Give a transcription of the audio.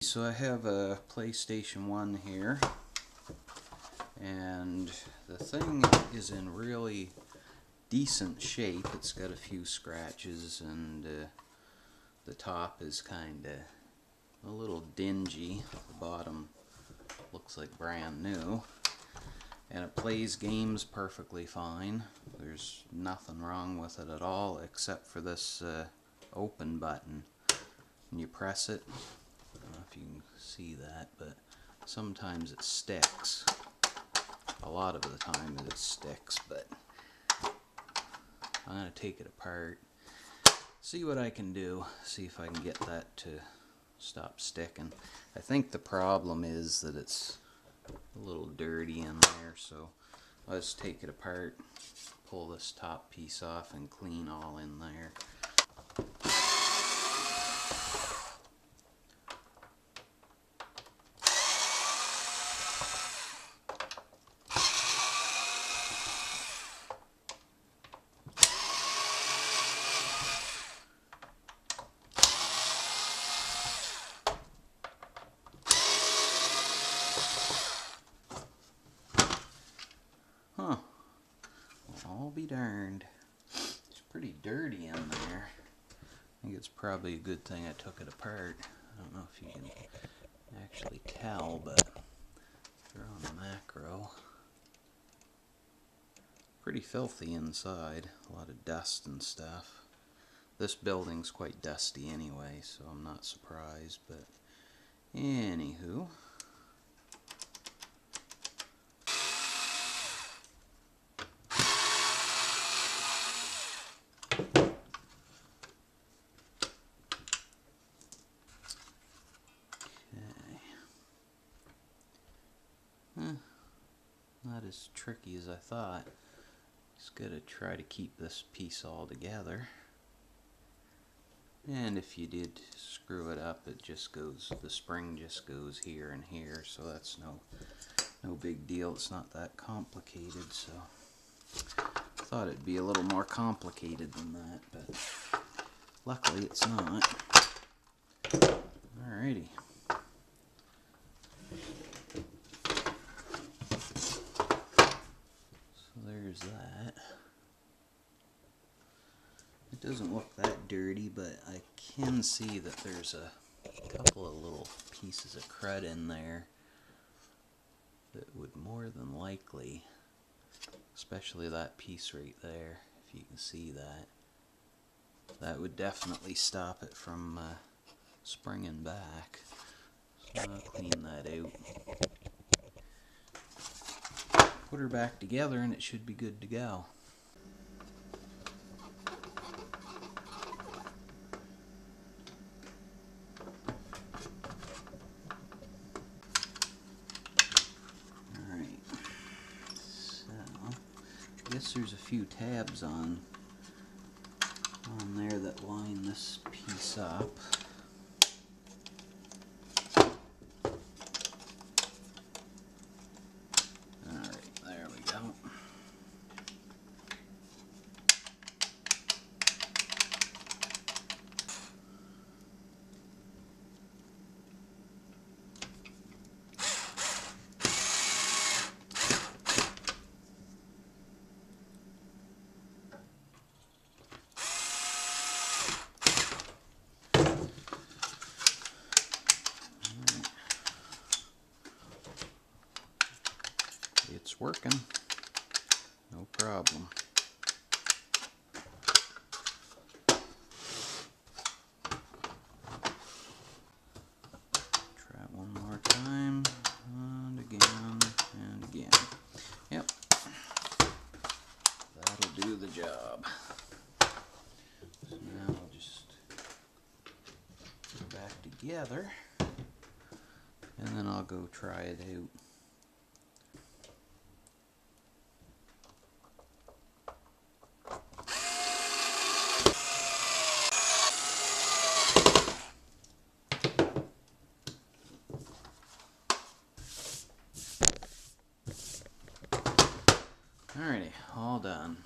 So I have a PlayStation 1 here, and the thing is in really decent shape. It's got a few scratches, and the top is kind of a little dingy. The bottom looks like brand new, and it plays games perfectly fine. There's nothing wrong with it at all except for this open button. When you press it, I don't know if you can see that, but sometimes it sticks. A lot of the time it sticks, but I'm going to take it apart, see what I can do, see if I can get that to stop sticking. I think the problem is that it's a little dirty in there, so I'll just take it apart, pull this top piece off, and clean all in there. Huh. Well, I'll be darned. It's pretty dirty in there. I think it's probably a good thing I took it apart. I don't know if you can actually tell, but if you're on the macro, pretty filthy inside. A lot of dust and stuff. This building's quite dusty anyway, so I'm not surprised, but anywho. Not as tricky as I thought. Just gotta try to keep this piece all together. And if you did screw it up, it just goes, the spring just goes here and here, so that's no big deal. It's not that complicated, so I thought it'd be a little more complicated than that, but luckily it's not. Alrighty. There's that. It doesn't look that dirty, but I can see that there's a couple of little pieces of crud in there that would more than likely, especially that piece right there, if you can see that, that would definitely stop it from springing back. So I'll clean that out. Put her back together and it should be good to go. Alright, so I guess there's a few tabs on there that line this piece up. It's working, no problem. Try it one more time, and again, and again. Yep, that'll do the job. So now I'll just put it back together, and then I'll go try it out. Alrighty, all done.